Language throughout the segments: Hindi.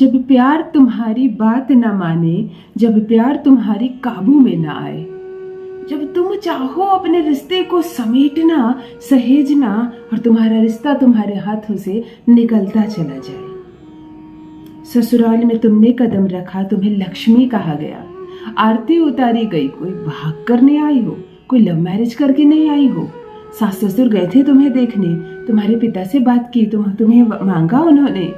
जब प्यार तुम्हारी बात न माने, जब प्यार तुम्हारी काबू में न आए, जब तुम चाहो अपने रिश्ते को समेटना, सहेजना और तुम्हारा रिश्ता तुम्हारे हाथों से निकलता चला जाए। ससुराल में तुमने कदम रखा, तुम्हें लक्ष्मी कहा गया, आरती उतारी गई। कोई भाग करने आई हो, कोई लव मैरिज करके नहीं आई हो। सास ससुर गए थे तुम्हें देखने, तुम्हारे पिता से बात की, तुम्हें मांगा उन्होंने,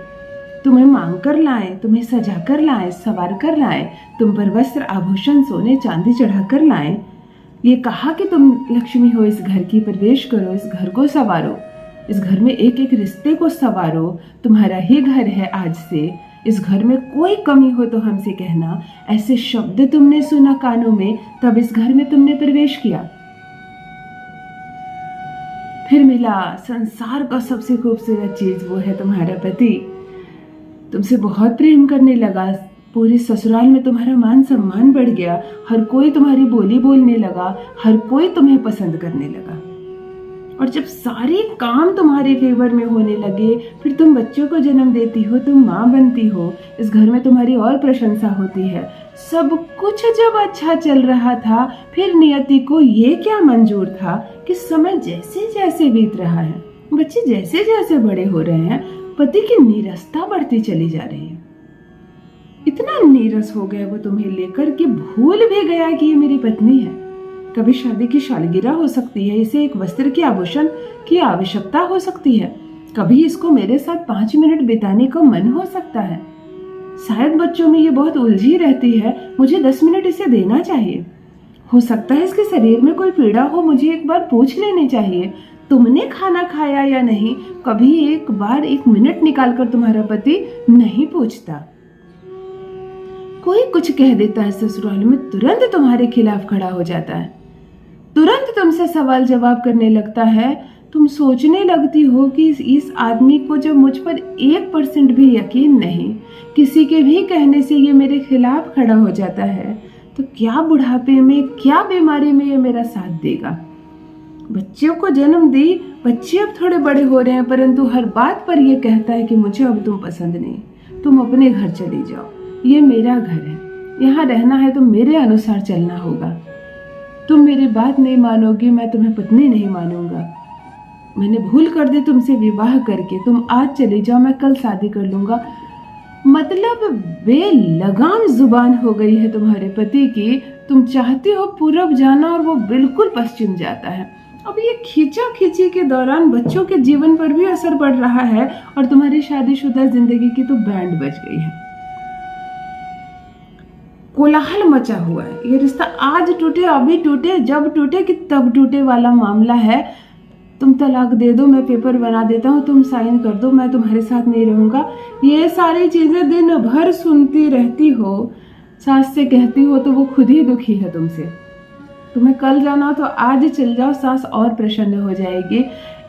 तुम्हें मांग कर लाए, तुम्हें सजा कर लाए, सवार कर लाए, तुम पर वस्त्र आभूषण सोने चांदी चढ़ा कर लाए। ये कहा कि तुम लक्ष्मी हो, इस घर की प्रवेश करो, इस घर को संवारो, इस घर में एक एक रिश्ते को संवारो। तुम्हारा ही घर है आज से, इस घर में कोई कमी हो तो हमसे कहना। ऐसे शब्द तुमने सुना कानों में, तब इस घर में तुमने प्रवेश किया। फिर मिला संसार का सबसे खूबसूरत चीज, वो है तुम्हारा पति। तुमसे बहुत प्रेम करने लगा, पूरे ससुराल में तुम्हारा मान सम्मान बढ़ गया, हर कोई तुम्हारी बोली बोलने लगा, हर कोई तुम्हें पसंद करने लगा। और जब सारे काम तुम्हारे फेवर में होने लगे, फिर तुम बच्चों को जन्म देती हो, तुम माँ बनती हो, इस घर में तुम्हारी और प्रशंसा होती है। सब कुछ जब अच्छा चल रहा था, फिर नियति को ये क्या मंजूर था कि समय जैसे जैसे बीत रहा है, बच्चे जैसे जैसे बड़े हो रहे हैं, पति की नीरसता बढ़ती चली जा रही है। इतना नीरस हो गया वो तुम्हें लेकर कि भूल भी गया कि ये मेरी पत्नी है। कभी शादी की सालगिरह हो सकती है, इसे एक वस्त्र के आभूषण की आवश्यकता हो सकती है, कभी इसको मेरे साथ 5 मिनट बिताने का मन हो सकता है। शायद बच्चों में ये बहुत उलझी रहती है, मुझे 10 मिनट इसे देना चाहिए। हो सकता है इसके शरीर में कोई पीड़ा हो, मुझे एक बार पूछ लेनी चाहिए। तुमने खाना खाया या नहीं, कभी एक बार 1 मिनट निकालकर तुम्हारा पति नहीं पूछता। कोई कुछ कह देता है ससुराल में, तुरंत तुम्हारे खिलाफ खड़ा हो जाता है, तुरंत तुमसे सवाल जवाब करने लगता है। तुम सोचने लगती हो कि इस आदमी को जब मुझ पर 1% भी यकीन नहीं, किसी के भी कहने से ये मेरे खिलाफ खड़ा हो जाता है, तो क्या बुढ़ापे में, क्या बीमारी में ये मेरा साथ देगा। बच्चों को जन्म दी, बच्चे अब थोड़े बड़े हो रहे हैं, परंतु हर बात पर यह कहता है कि मुझे अब तुम पसंद नहीं, तुम अपने घर चली जाओ, ये मेरा घर है, यहाँ रहना है तो मेरे अनुसार चलना होगा। तुम मेरी बात नहीं मानोगी, मैं तुम्हें पत्नी नहीं मानूंगा। मैंने भूल कर दी तुमसे विवाह करके, तुम आज चली जाओ, मैं कल शादी कर लूंगा। मतलब बेलगाम जुबान हो गई है तुम्हारे पति की। तुम चाहती हो पूरब जाना और वो बिल्कुल पश्चिम जाता है। अब ये खींचा खींची के दौरान बच्चों के जीवन पर भी असर पड़ रहा है और तुम्हारी शादीशुदा जिंदगी की तो बैंड बज गई है। कोलाहल मचा हुआ है, ये रिश्ता आज टूटे, अभी टूटे, जब टूटे कि तब टूटे वाला मामला है। तुम तलाक दे दो, मैं पेपर बना देता हूँ, तुम साइन कर दो, मैं तुम्हारे साथ नहीं रहूंगा। ये सारी चीजें दिन भर सुनती रहती हो। सास से कहती हो तो वो खुद ही दुखी है तुमसे। तुम्हें कल जाना हो तो आज चल जाओ, सास और प्रसन्न हो जाएगी।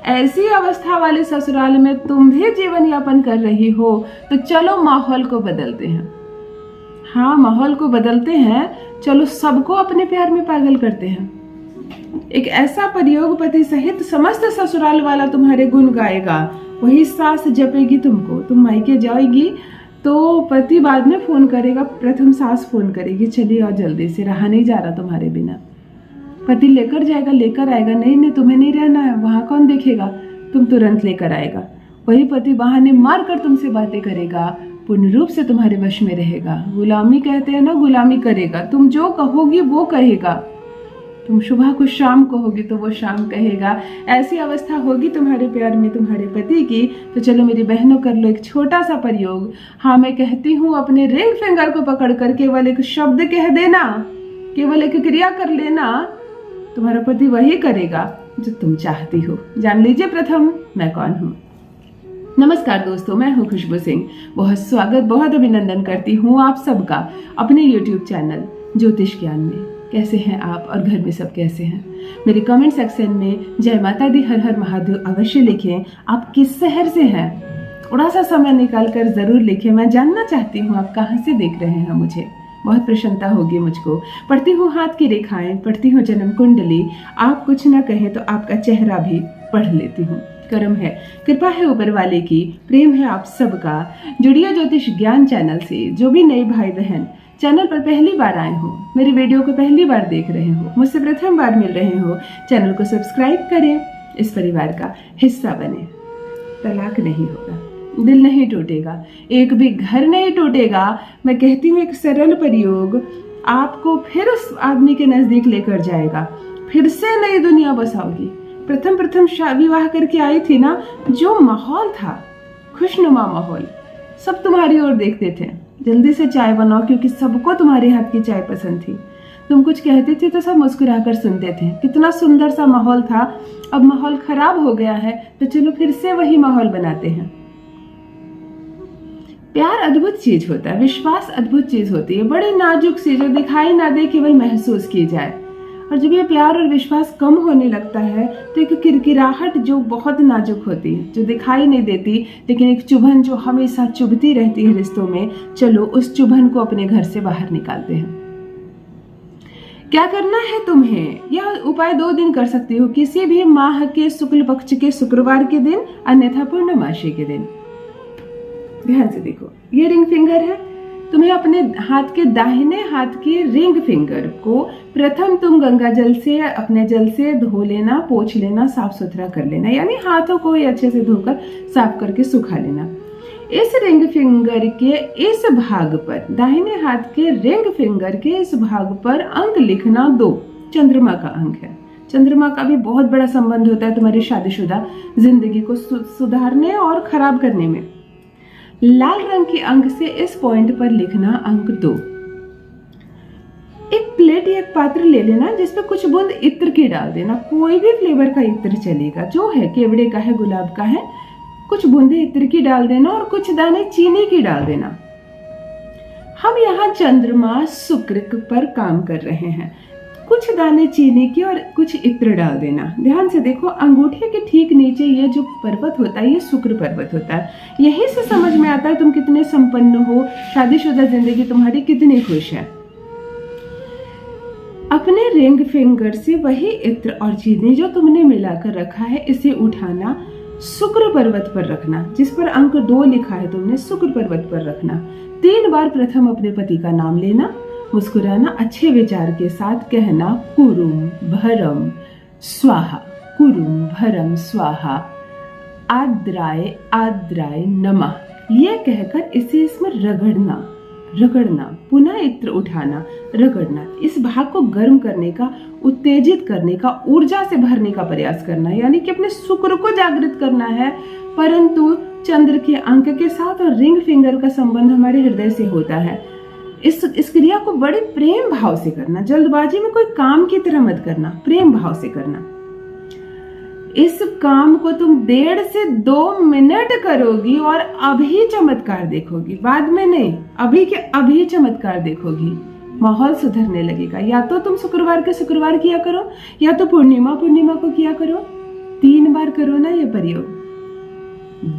ऐसी अवस्था वाले ससुराल में तुम भी जीवन यापन कर रही हो, तो चलो माहौल को बदलते हैं। हाँ, माहौल को बदलते हैं, चलो सबको अपने प्यार में पागल करते हैं। एक ऐसा प्रयोग पति सहित समस्त ससुराल वाला तुम्हारे गुण गाएगा। वही सास जपेगी तुमको, तुम मायके जाएगी तो पति बाद में फोन करेगा, प्रथम सास फोन करेगी, चलिए और जल्दी से, रहा नहीं जा रहा तुम्हारे बिना। पति लेकर जाएगा, लेकर आएगा, नहीं नहीं तुम्हें नहीं रहना है, वहां कौन देखेगा, तुम तुरंत लेकर आएगा। वही पति बहाने मार कर तुमसे बातें करेगा, पूर्ण रूप से तुम्हारे वश में रहेगा। गुलामी कहते हैं ना, गुलामी करेगा। तुम जो कहोगी वो कहेगा, तुम सुबह को शाम कहोगी तो वो शाम कहेगा। ऐसी अवस्था होगी तुम्हारे प्यार में तुम्हारे पति की। तो चलो मेरी बहनों, कर लो एक छोटा सा प्रयोग। हाँ, मैं कहती हूँ, अपने रिंग फिंगर को पकड़कर केवल एक शब्द कह देना, केवल एक क्रिया कर लेना, तुम्हारा पति वही करेगा जो तुम चाहती हो। जान लीजिए प्रथम मैं कौन हूँ। नमस्कार दोस्तों, मैं हूँ खुशबू सिंह। बहुत स्वागत, बहुत अभिनंदन करती हूँ आप सबका अपने YouTube चैनल ज्योतिष ज्ञान में। कैसे हैं आप और घर में सब कैसे हैं? मेरे कमेंट सेक्शन में जय माता दी, हर हर महादेव अवश्य लिखें। आप किस शहर से हैं, थोड़ा सा समय निकाल कर जरूर लिखें। मैं जानना चाहती हूँ आप कहाँ से देख रहे हैं, मुझे बहुत प्रसन्नता होगी मुझको। पढ़ती हूँ हाथ की रेखाएं, पढ़ती हूँ जन्म कुंडली। आप कुछ ना कहें तो आपका चेहरा भी पढ़ लेती हूँ। कर्म है, कृपा है ऊपर वाले की, प्रेम है आप सबका। जुड़िए ज्योतिष ज्ञान चैनल से। जो भी नए भाई बहन चैनल पर पहली बार आए हो, मेरी वीडियो को पहली बार देख रहे हो, मुझसे प्रथम बार मिल रहे हो, चैनल को सब्सक्राइब करें, इस परिवार का हिस्सा बने। तलाक नहीं होगा, दिल नहीं टूटेगा, एक भी घर नहीं टूटेगा। मैं कहती हूँ एक सरल प्रयोग आपको फिर उस आदमी के नजदीक लेकर जाएगा, फिर से नई दुनिया बसाओगी। प्रथम विवाह करके आई थी ना, जो माहौल था, खुशनुमा माहौल, सब तुम्हारी ओर देखते थे, जल्दी से चाय बनाओ, क्योंकि सबको तुम्हारे हाथ की चाय पसंद थी। तुम कुछ कहते थे तो सब मुस्कुराकर सुनते थे, कितना सुंदर सा माहौल था। अब माहौल खराब हो गया है, तो चलो फिर से वही माहौल बनाते हैं। प्यार अद्भुत चीज होता है, विश्वास अद्भुत चीज होती है, बड़ी नाजुक सी, जो दिखाई ना दे, केवल महसूस की जाए। और जब ये प्यार और विश्वास कम होने लगता है तो एक किरकिराहट जो बहुत नाजुक होती है, जो दिखाई नहीं देती, लेकिन एक चुभन जो हमेशा चुभती रहती है रिश्तों में, चलो उस चुभन को अपने घर से बाहर निकालते हैं। क्या करना है तुम्हें? यह उपाय 2 दिन कर सकती हो, किसी भी माह के शुक्ल पक्ष के शुक्रवार के दिन, अन्यथा पूर्णमासी के दिन। ध्यान से देखो, ये रिंग फिंगर है। तुम्हें अपने हाथ के दाहिने हाथ के रिंग फिंगर को प्रथम तुम गंगा जल से, अपने जल से धो लेना, पोंछ लेना, साफ सुथरा कर लेना, यानी हाथों को ही अच्छे से धोकर साफ करके सुखा लेना। इस रिंग फिंगर के इस भाग पर, दाहिने हाथ के रिंग फिंगर के इस भाग पर अंक लिखना 2, चंद्रमा का अंक है। चंद्रमा का भी बहुत बड़ा संबंध होता है तुम्हारी शादीशुदा जिंदगी को सुधारने और खराब करने में। लाल रंग के अंक से इस पॉइंट पर लिखना अंक 2। एक प्लेट या एक पात्र ले लेना, जिसपे कुछ बूंद इत्र की डाल देना, कोई भी फ्लेवर का इत्र चलेगा, जो है केवड़े का है, गुलाब का है, कुछ बूंदे इत्र की डाल देना और कुछ दाने चीनी की डाल देना। हम यहाँ चंद्रमा शुक्र पर काम कर रहे हैं, कुछ दाने चीनी की और कुछ इत्र डाल देना। ध्यान से देखो, अंगूठे के ठीक नीचे ये जो पर्वत होता है, ये शुक्र पर्वत होता है। यही से समझ में आता है तुम कितने संपन्न हो, शादीशुदा जिंदगी तुम्हारी कितनी खुश है। अपने रिंग फिंगर से वही इत्र और चीनी जो तुमने मिलाकर रखा है, इसे उठाना, शुक्र पर्वत पर रखना, जिस पर अंक 2 लिखा है तुमने, शुक्र पर्वत पर रखना। 3 बार प्रथम अपने पति का नाम लेना, मुस्कुराना, अच्छे विचार के साथ कहना, कुरुम भरम स्वाहा, कुरुम भरम स्वाहा, आद्राय आद्राय नमः। ये कहकर इसे इसमें रगड़ना, पुनः इत्र उठाना, रगड़ना, इस भाग को गर्म करने का, उत्तेजित करने का, ऊर्जा से भरने का प्रयास करना, यानी कि अपने शुक्र को जागृत करना है। परंतु चंद्र के अंक के साथ और रिंग फिंगर का संबंध हमारे हृदय से होता है। इस क्रिया को बड़े प्रेम भाव से करना, जल्दबाजी में कोई काम की तरह मत करना, प्रेम भाव से करना। इस काम को तुम 1.5 से 2 मिनट करोगी और अभी चमत्कार देखोगी, बाद में नहीं, अभी के अभी चमत्कार देखोगी। माहौल सुधरने लगेगा। या तो तुम शुक्रवार के शुक्रवार किया करो, या तो पूर्णिमा को किया करो। 3 बार करो ना ये प्रयोग,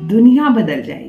दुनिया बदल जाएगी।